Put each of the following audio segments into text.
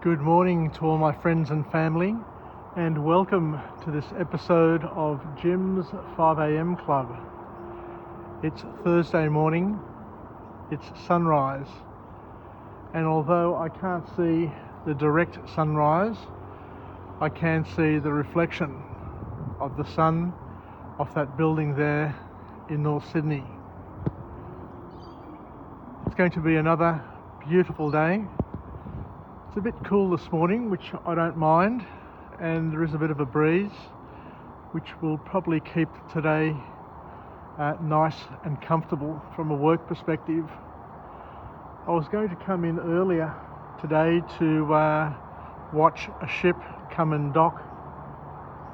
Good morning to all my friends and family, and welcome to this episode of Jim's 5am Club. It's Thursday morning, it's sunrise, and although I can't see the direct sunrise, I can see the reflection of the sun off that building there in North Sydney. It's going to be another beautiful day. It's a bit cool this morning, which I don't mind, and there is a bit of a breeze, which will probably keep today nice and comfortable from a work perspective. I was going to come in earlier today to watch a ship come and dock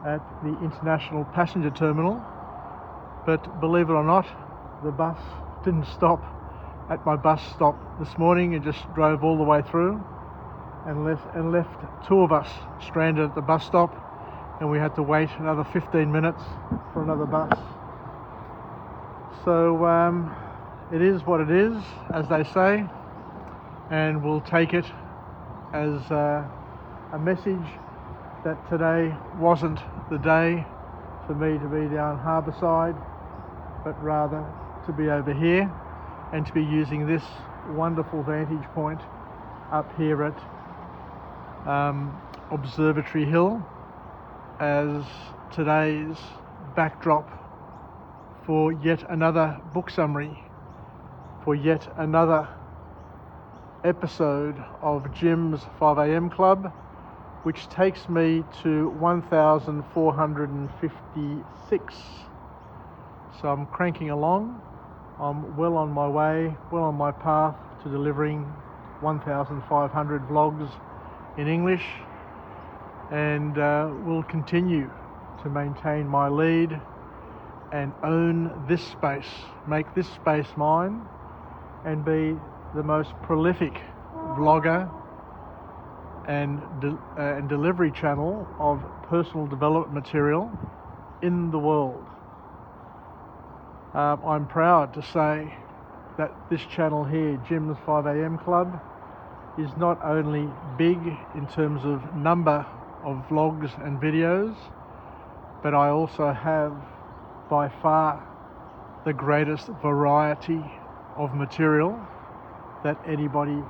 at the International Passenger Terminal, but believe it or not, the bus didn't stop at my bus stop this morning. It just drove all the way through and left two of us stranded at the bus stop, and we had to wait another 15 minutes for another bus. So it is what it is, as they say, and we'll take it as a message that today wasn't the day for me to be down Harbourside, but rather to be over here and to be using this wonderful vantage point up here at Observatory Hill as today's backdrop for yet another book summary, for yet another episode of Jim's 5am Club, which takes me to 1456. So I'm cranking along. I'm well on my way, well on my path to delivering 1,500 vlogs in English, and will continue to maintain my lead and own this space, make this space mine, and be the most prolific vlogger and delivery channel of personal development material in the world. I'm proud to say that this channel here, Jim's 5am Club, is not only big in terms of number of vlogs and videos, but I also have by far the greatest variety of material that anybody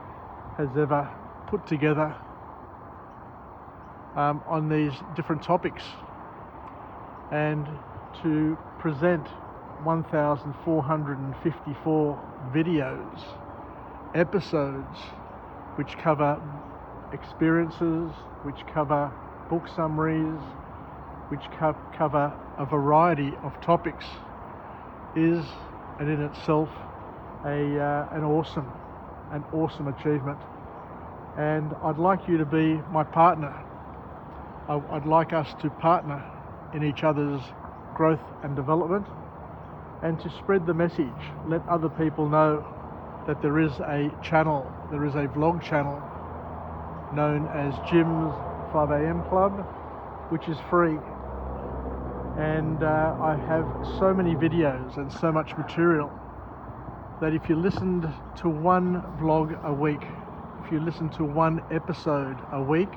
has ever put together on these different topics. And to present 1,454 videos, episodes, which cover experiences, which cover book summaries, which cover a variety of topics, is, and in itself, an awesome achievement. And I'd like you to be my partner. I'd like us to partner in each other's growth and development, and to spread the message, let other people know that there is a channel, there is a vlog channel known as Jim's 5am Club, which is free. And I have so many videos and so much material that if you listened to one vlog a week, if you listened to one episode a week,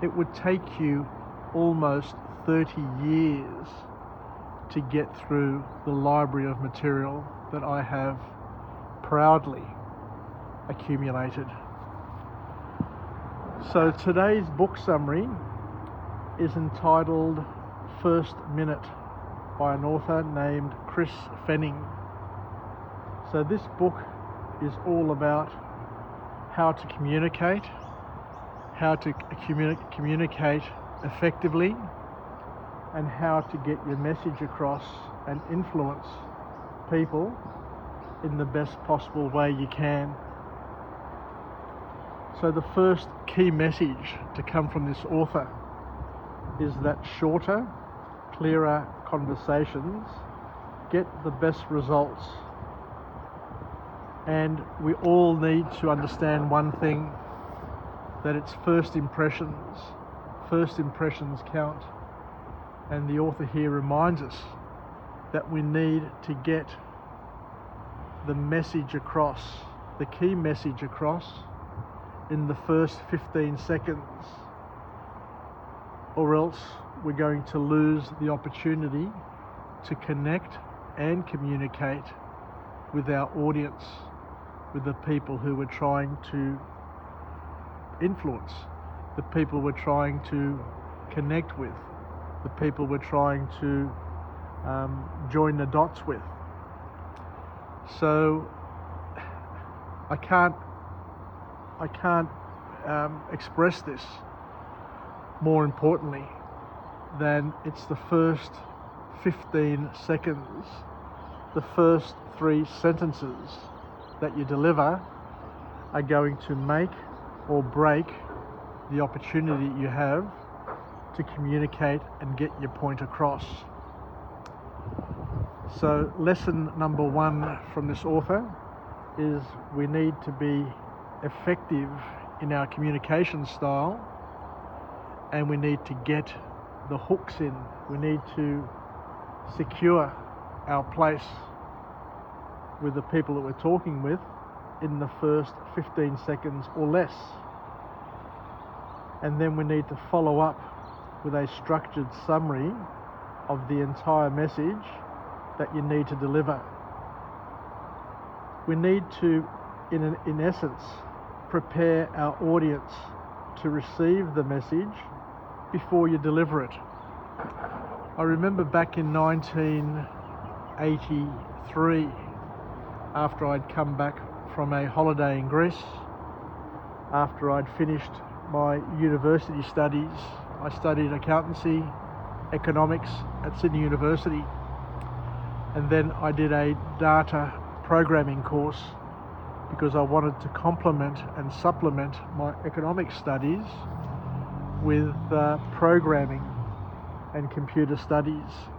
it would take you almost 30 years to get through the library of material that I have proudly accumulated. So today's book summary is entitled First Minute by an author named Chris Fenning. So this book is all about how to communicate communicate effectively, and how to get your message across and influence people in the best possible way you can. So the first key message to come from this author is that shorter, clearer conversations get the best results. And we all need to understand one thing, that it's first impressions. First impressions count. And the author here reminds us that we need to get the message across, the key message across, in the first 15 seconds, or else we're going to lose the opportunity to connect and communicate with our audience, with the people who we're trying to influence, the people we're trying to connect with, the people we're trying to join the dots with. So I can't express this more importantly than it's the first 15 seconds, the first 3 sentences that you deliver are going to make or break the opportunity you have to communicate and get your point across. So lesson number 1 from this author is we need to be effective in our communication style, and we need to get the hooks in. We need to secure our place with the people that we're talking with in the first 15 seconds or less. And then we need to follow up with a structured summary of the entire message that you need to deliver. We need to, in essence, prepare our audience to receive the message before you deliver it. I remember back in 1983, after I'd come back from a holiday in Greece, after I'd finished my university studies. I studied accountancy, economics at Sydney University, and then I did a data programming course because I wanted to complement and supplement my economics studies with programming and computer studies.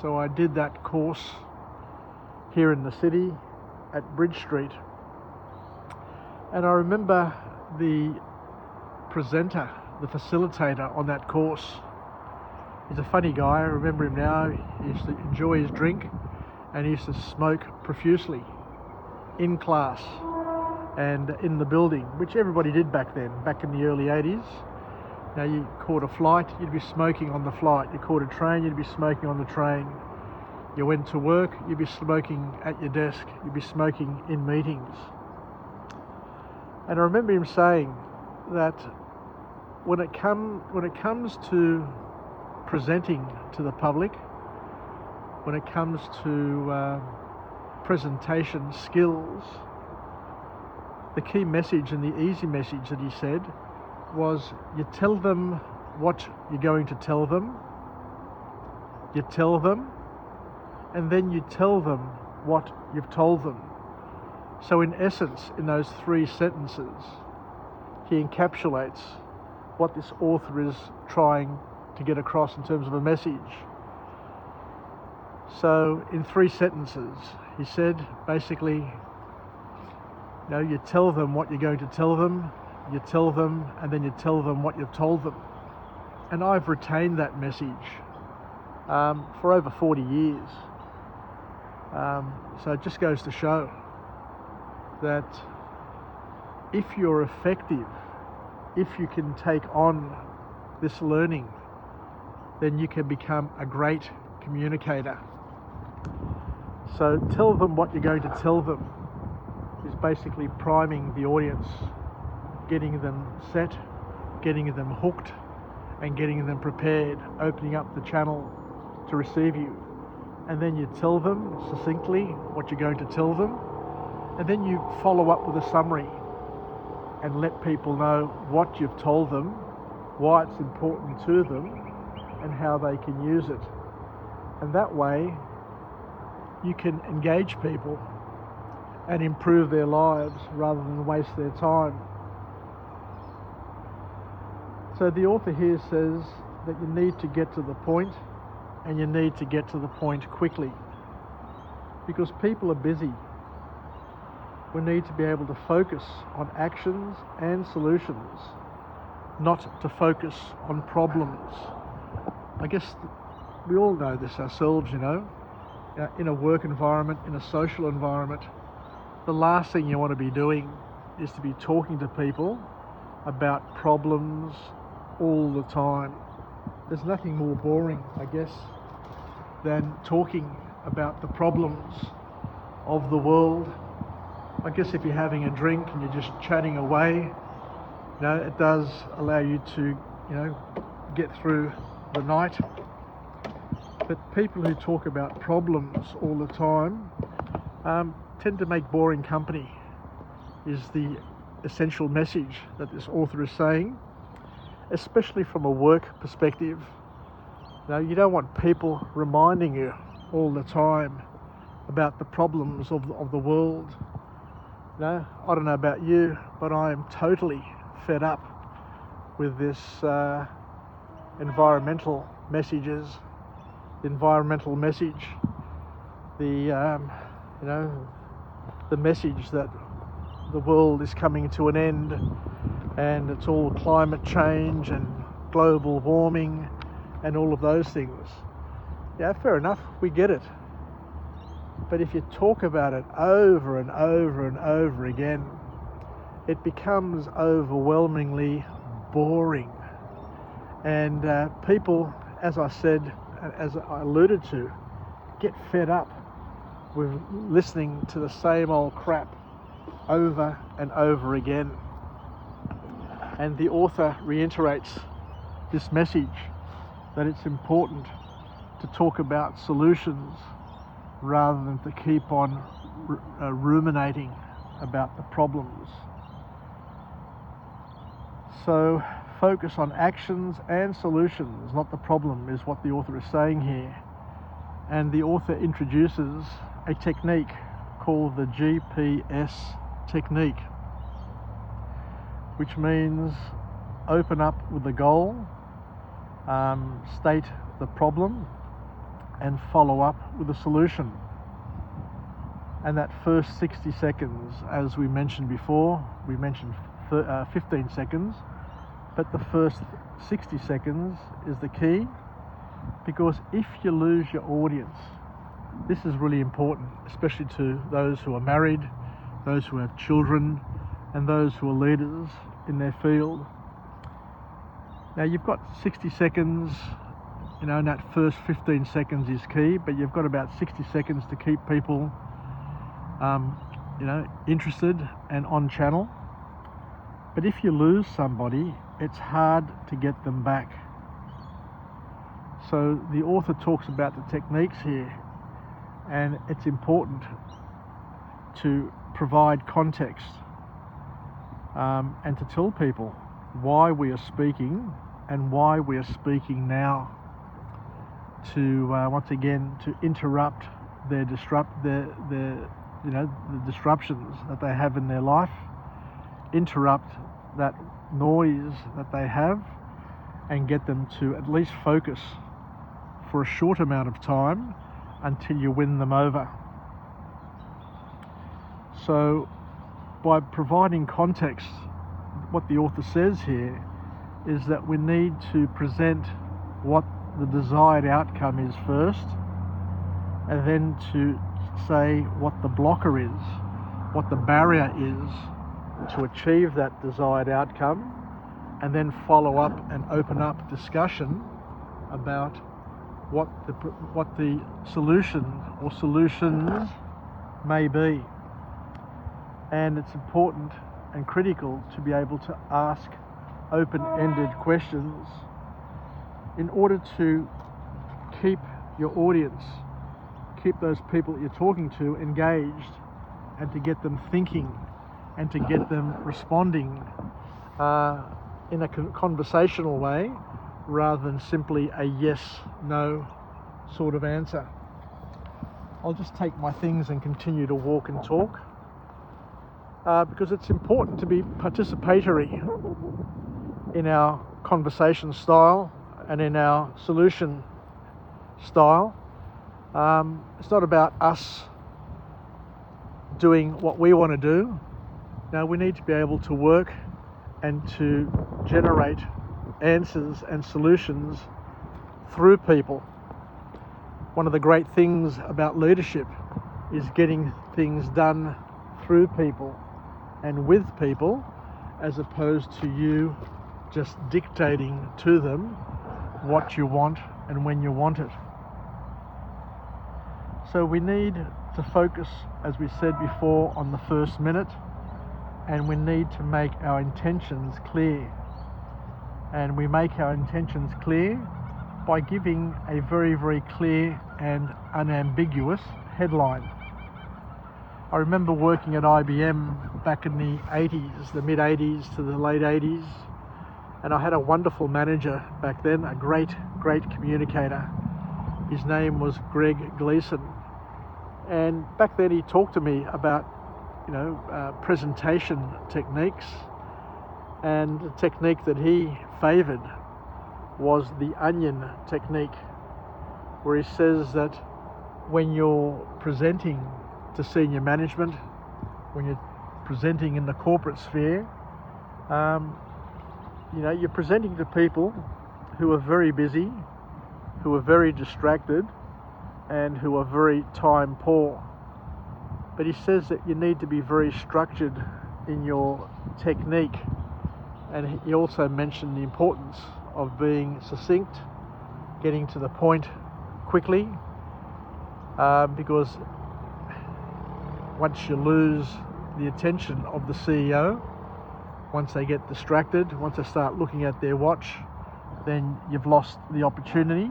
So I did that course here in the city at Bridge Street. And I remember the presenter, the facilitator on that course. He's a funny guy, I remember him now. He used to enjoy his drink and he used to smoke profusely in class and in the building, which everybody did back then, back in the early 80s. Now, you caught a flight, you'd be smoking on the flight. You caught a train, you'd be smoking on the train. You went to work, you'd be smoking at your desk. You'd be smoking in meetings. And I remember him saying that when it comes to presenting to the public, when it comes to presentation skills, the key message and the easy message that he said was you tell them what you're going to tell them, you tell them, and then you tell them what you've told them. So in essence, in those 3 sentences, he encapsulates what this author is trying to get across in terms of a message. So in 3 sentences, he said basically, you tell them what you're going to tell them, you tell them, and then you tell them what you've told them. And I've retained that message for over 40 years. So it just goes to show that if you're effective, if you can take on this learning, then you can become a great communicator. So tell them what you're going to tell them is basically priming the audience, getting them set, getting them hooked, and getting them prepared, opening up the channel to receive you. And then you tell them succinctly what you're going to tell them, and then you follow up with a summary and let people know what you've told them, why it's important to them, and how they can use it. And that way you can engage people and improve their lives rather than waste their time. So the author here says that you need to get to the point, and you need to get to the point quickly, because people are busy. We need to be able to focus on actions and solutions, not to focus on problems. I guess we all know this ourselves, in a work environment, in a social environment, the last thing you want to be doing is to be talking to people about problems all the time. There's nothing more boring, I guess, than talking about the problems of the world. I guess if you're having a drink and you're just chatting away, it does allow you to, get through the night. But people who talk about problems all the time tend to make boring company, is the essential message that this author is saying, especially from a work perspective. You don't want people reminding you all the time about the problems of the world. I don't know about you, but I am totally fed up with this environmental messages, the environmental message, the message that the world is coming to an end and it's all climate change and global warming and all of those things. Yeah, fair enough, we get it. But if you talk about it over and over and over again, it becomes overwhelmingly boring. And people, as I said, as I alluded to, get fed up with listening to the same old crap over and over again. And the author reiterates this message that it's important to talk about solutions rather than to keep on ruminating about the problems. So focus on actions and solutions, not the problem, is what the author is saying here. And the author introduces a technique called the GPS technique, which means open up with a goal, state the problem, and follow up with a solution. And that first 60 seconds, as we mentioned before, we mentioned 15 seconds, but the first 60 seconds is the key, because if you lose your audience, this is really important, especially to those who are married, those who have children, and those who are leaders in their field. Now you've got 60 seconds, and that first 15 seconds is key, but you've got about 60 seconds to keep people interested and on channel. But if you lose somebody, it's hard to get them back. So the author talks about the techniques here, and it's important to provide context and to tell people why we are speaking and why we are speaking now, to once again to interrupt the disruptions that they have in their life, interrupt that noise that they have, and get them to at least focus for a short amount of time until you win them over. So by providing context, what the author says here is that we need to present what the desired outcome is first, and then to say what the blocker is, what the barrier is to achieve that desired outcome, and then follow up and open up discussion about what the solution or solutions may be. And it's important and critical to be able to ask open-ended questions in order to keep your audience, keep those people that you're talking to engaged, and to get them thinking and to get them responding in a conversational way rather than simply a yes-no sort of answer. I'll just take my things and continue to walk and talk because it's important to be participatory in our conversation style and in our solution style. It's not about us doing what we want to do. Now we need to be able to work and to generate answers and solutions through people. One of the great things about leadership is getting things done through people and with people, as opposed to you just dictating to them what you want and when you want it. So we need to focus, as we said before, on the first minute, and we need to make our intentions clear. And we make our intentions clear by giving a very, very clear and unambiguous headline. I remember working at IBM back in the 80s, the mid 80s to the late 80s, and I had a wonderful manager back then, a great communicator. His name was Greg Gleason, and back then he talked to me about presentation techniques, and the technique that he favoured was the onion technique, where he says that when you're presenting to senior management, when you're presenting in the corporate sphere, you're presenting to people who are very busy, who are very distracted, and who are very time poor. But he says that you need to be very structured in your technique, and he also mentioned the importance of being succinct, getting to the point quickly, because once you lose the attention of the CEO, once they get distracted, once they start looking at their watch, then you've lost the opportunity,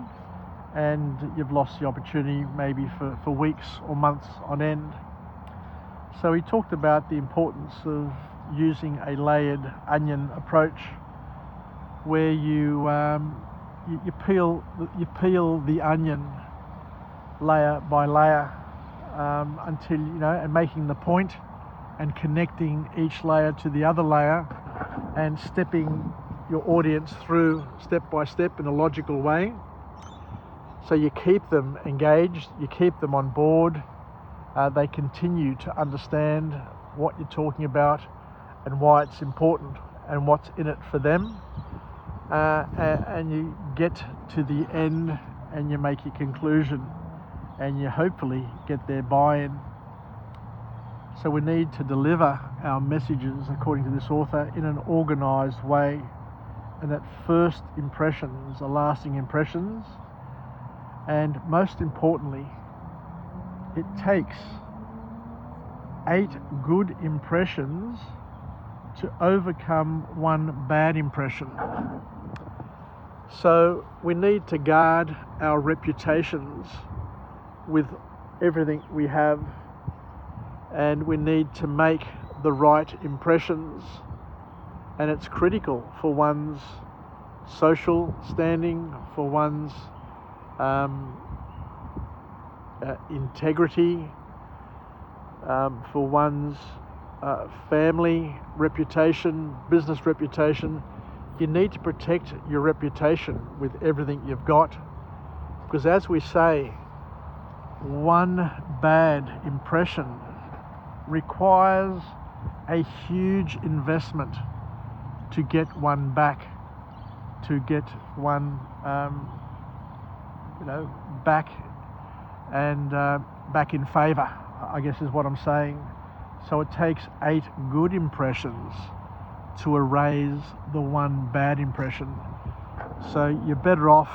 and you've lost the opportunity maybe for weeks or months on end. So he talked about the importance of using a layered onion approach, where you peel the onion layer by layer until and making the point and connecting each layer to the other layer, and stepping your audience through step by step in a logical way. So you keep them engaged, you keep them on board, they continue to understand what you're talking about and why it's important and what's in it for them, and you get to the end and you make your conclusion, and you hopefully get their buy-in. So we need to deliver our messages, according to this author, in an organised way, and that first impressions are lasting impressions. And most importantly, it takes 8 good impressions to overcome 1 bad impression. So we need to guard our reputations with everything we have, and we need to make the right impressions, and it's critical for one's social standing, for one's integrity, for one's family reputation, business reputation. You need to protect your reputation with everything you've got, because as we say, 1 bad impression requires a huge investment to get one back, to get one back and back in favour, I guess is what I'm saying. So it takes 8 good impressions to erase the 1 bad impression. So you're better off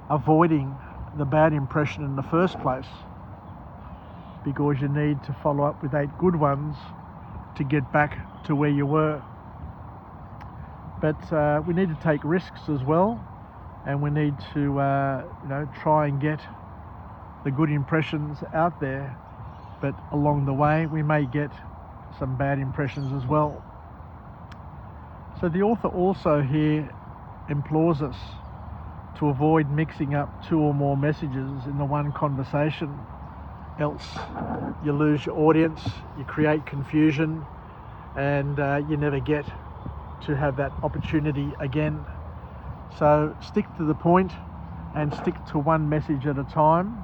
avoiding the bad impression in the first place, because you need to follow up with 8 good ones to get back to where you were. But we need to take risks as well, and we need to try and get the good impressions out there, but along the way we may get some bad impressions as well. So the author also here implores us to avoid mixing up 2 or more messages in the one conversation, else you lose your audience, you create confusion, and you never get to have that opportunity again. So stick to the point and stick to 1 message at a time,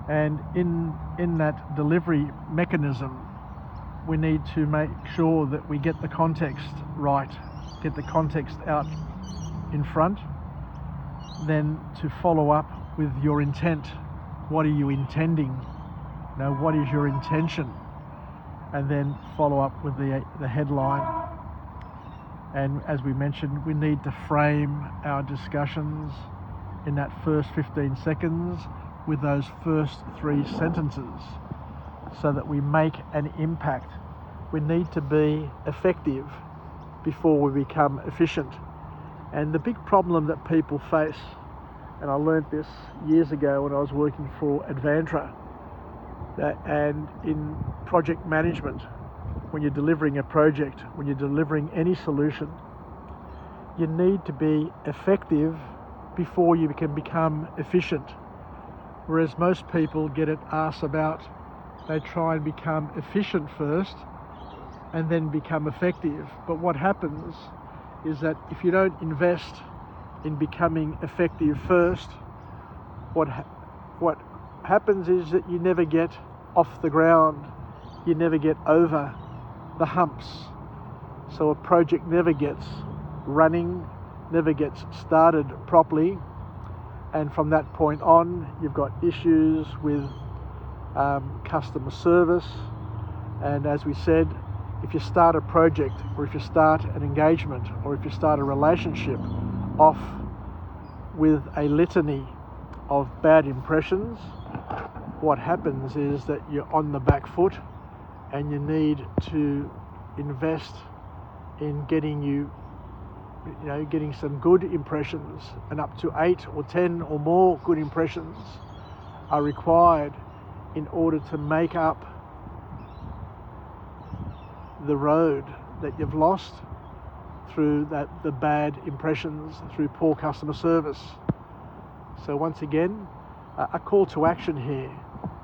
and in that delivery mechanism we need to make sure that we get the context right, get the context out in front, then to follow up with your intent. What are you intending? What is your intention? And then follow up with the headline. And as we mentioned, we need to frame our discussions in that first 15 seconds with those first 3 sentences so that we make an impact. We need to be effective before we become efficient. And the big problem that people face, and I learnt this years ago when I was working for Advantra, and in project management, when you're delivering a project, when you're delivering any solution, you need to be effective before you can become efficient. Whereas most people get it arse about, they try and become efficient first and then become effective. But what happens is that if you don't invest in becoming effective first, what happens is that you never get off the ground, you never get over the humps. So a project never gets running, never gets started properly, and from that point on you've got issues with customer service. And as we said, if you start a project, or if you start an engagement, or if you start a relationship off with a litany of bad impressions, what happens is that you're on the back foot, and you need to invest in getting getting some good impressions, and up to 8 or 10 or more good impressions are required in order to make up the road that you've lost through the bad impressions, through poor customer service. So once again, a call to action here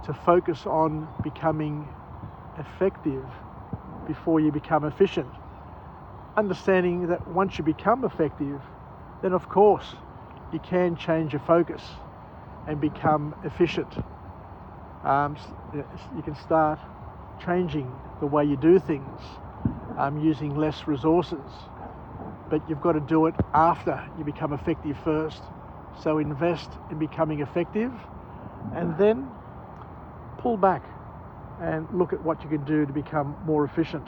to focus on becoming effective before you become efficient. Understanding that once you become effective, then of course you can change your focus and become efficient. You can start changing the way you do things, using less resources, but you've got to do it after you become effective first. So invest in becoming effective, and then pull back and look at what you can do to become more efficient.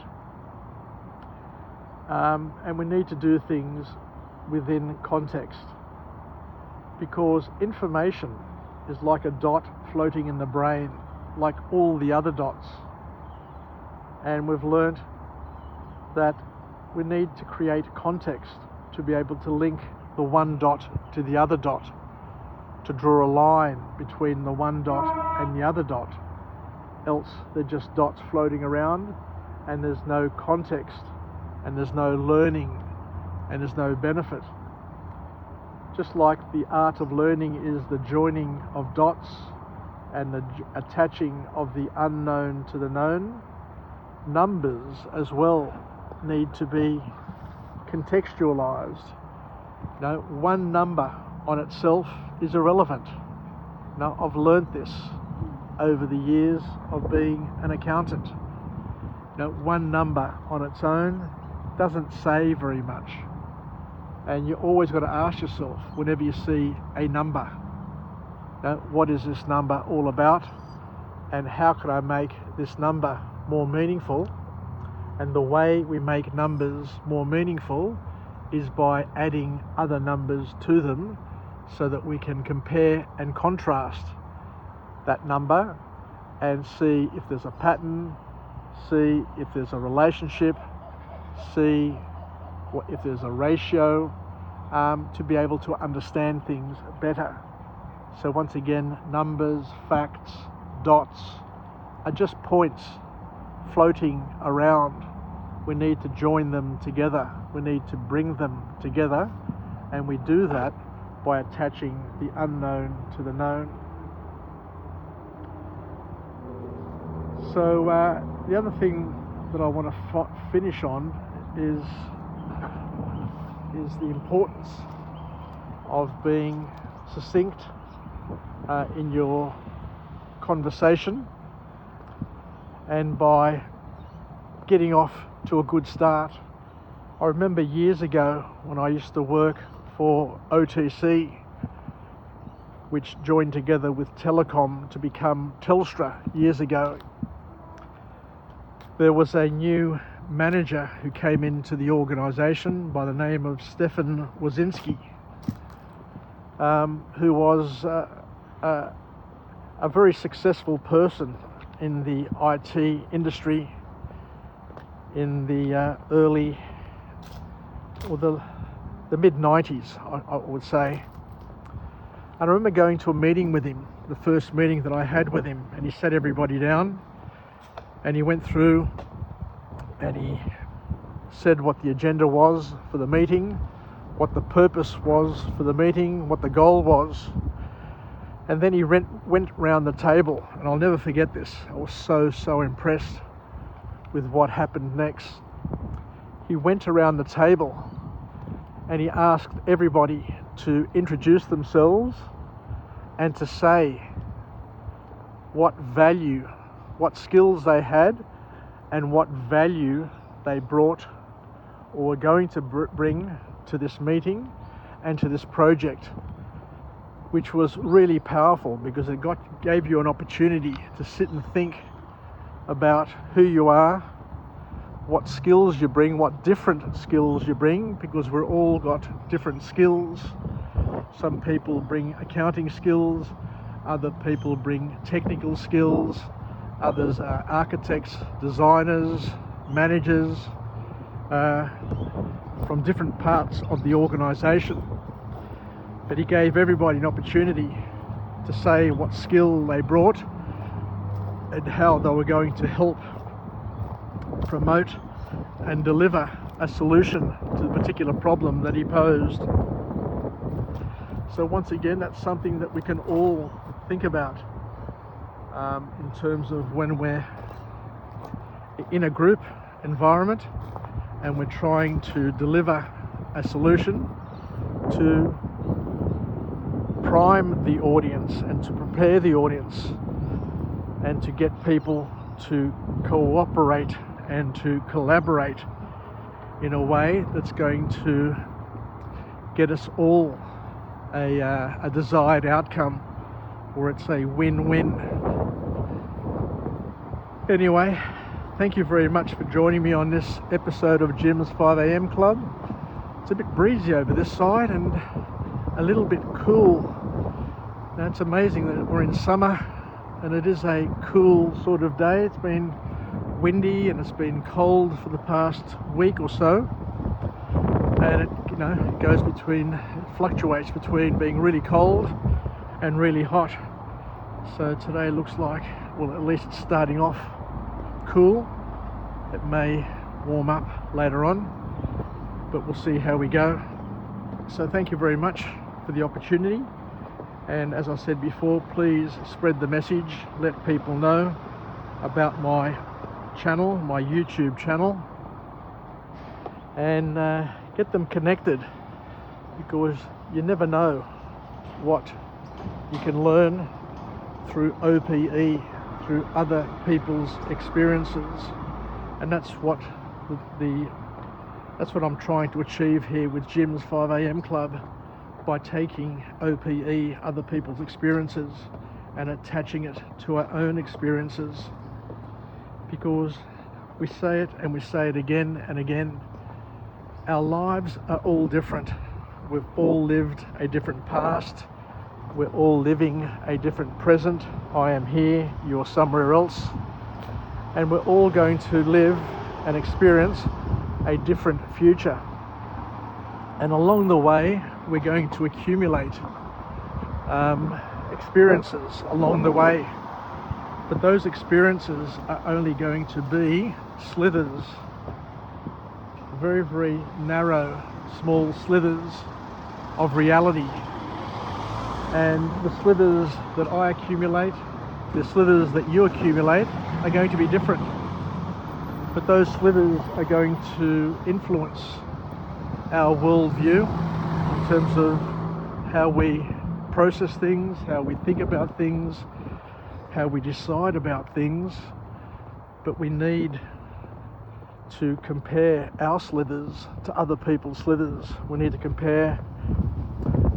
And we need to do things within context, because information is like a dot floating in the brain, like all the other dots. And we've learnt that we need to create context to be able to link the one dot to the other dot, to draw a line between the one dot and the other dot. Else they're just dots floating around, and there's no context, and there's no learning, and there's no benefit. Just like the art of learning is the joining of dots and the attaching of the unknown to the known, numbers as well need to be contextualized. One number on itself is irrelevant. Now, I've learnt this over the years of being an accountant. One number on its own doesn't say very much. And you always got to ask yourself, whenever you see a number, what is this number all about? And how can I make this number more meaningful? And the way we make numbers more meaningful is by adding other numbers to them, so that we can compare and contrast that number and see if there's a pattern, see if there's a relationship, see if there's a ratio, to be able to understand things better. So once again, numbers, facts, dots are just points floating around. We need to join them together. We need to bring them together, and we do that by attaching the unknown to the known. So the other thing that I want to finish on is the importance of being succinct in your conversation, and by getting off to a good start. I remember years ago when I used to work for OTC, which joined together with Telecom to become Telstra years ago. There was a new manager who came into the organisation by the name of Stefan Wazinski, who was a very successful person in the IT industry in the early, or the mid-90s, I would say. And I remember going to a meeting with him, the first meeting that I had with him, and he sat everybody down and he went through and he said what the agenda was for the meeting, what the purpose was for the meeting, what the goal was. And then he went round the table, and I'll never forget this. I was so impressed with what happened next. He went around the table and he asked everybody to introduce themselves and to say what value, what skills they had and what value they brought or were going to bring to this meeting and to this project, which was really powerful because it gave you an opportunity to sit and think about who you are, what skills you bring, what different skills you bring, because we're all got different skills. Some people bring accounting skills, other people bring technical skills, others are architects, designers, managers, from different parts of the organisation. But he gave everybody an opportunity to say what skill they brought and how they were going to help promote and deliver a solution to the particular problem that he posed. So once again, that's something that we can all think about in terms of when we're in a group environment and we're trying to deliver a solution to prime the audience and to prepare the audience and to get people to cooperate and to collaborate in a way that's going to get us all a desired outcome, or it's a win-win. Anyway, thank you very much for joining me on this episode of Jim's 5am Club. It's a bit breezy over this side and a little bit cool. Now, it's amazing that we're in summer and it is a cool sort of day. It's been windy and it's been cold for the past week or so, and it fluctuates between being really cold and really hot. So today looks like, well, at least it's starting off cool. It may warm up later on, but we'll see how we go. So thank you very much for the opportunity, and as I said before, please spread the message, let people know about my channel, my YouTube channel, and get them connected, because you never know what you can learn through OPE, through other people's experiences, and that's what that's what I'm trying to achieve here with Jim's 5am Club, by taking OPE, other people's experiences, and attaching it to our own experiences, because we say it and we say it again and again, our lives are all different. We've all lived a different past. We're all living a different present. I am here, you're somewhere else. And we're all going to live and experience a different future. And along the way, we're going to accumulate experiences along the way. But those experiences are only going to be slithers, very, very narrow, small slithers of reality. And the slithers that I accumulate, the slithers that you accumulate, are going to be different. But those slithers are going to influence our worldview in terms of how we process things, how we think about things, how we decide about things. But we need to compare our slithers to other people's slithers. We need to compare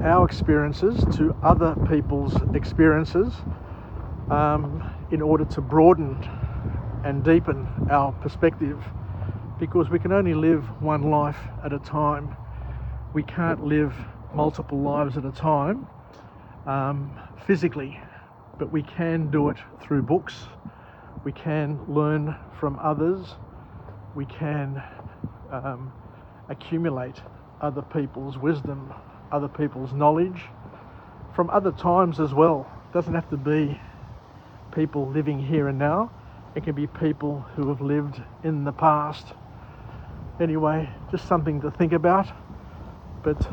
our experiences to other people's experiences in order to broaden and deepen our perspective, because we can only live one life at a time. We can't live multiple lives at a time physically, but we can do it through books. We can learn from others. We can accumulate other people's wisdom, other people's knowledge from other times as well. It doesn't have to be people living here and now. It can be people who have lived in the past. Anyway, just something to think about. But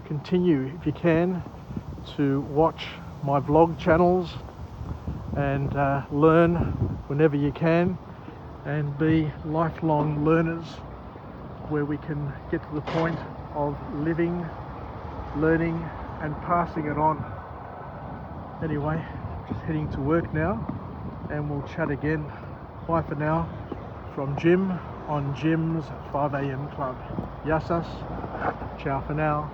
continue if you can to watch my vlog channels and learn whenever you can, and be lifelong learners, where we can get to the point of living, learning and passing it on. Anyway, just heading to work now, and we'll chat again. Bye for now from Jim on Jim's 5 a.m. Club. Yassas. Ciao for now.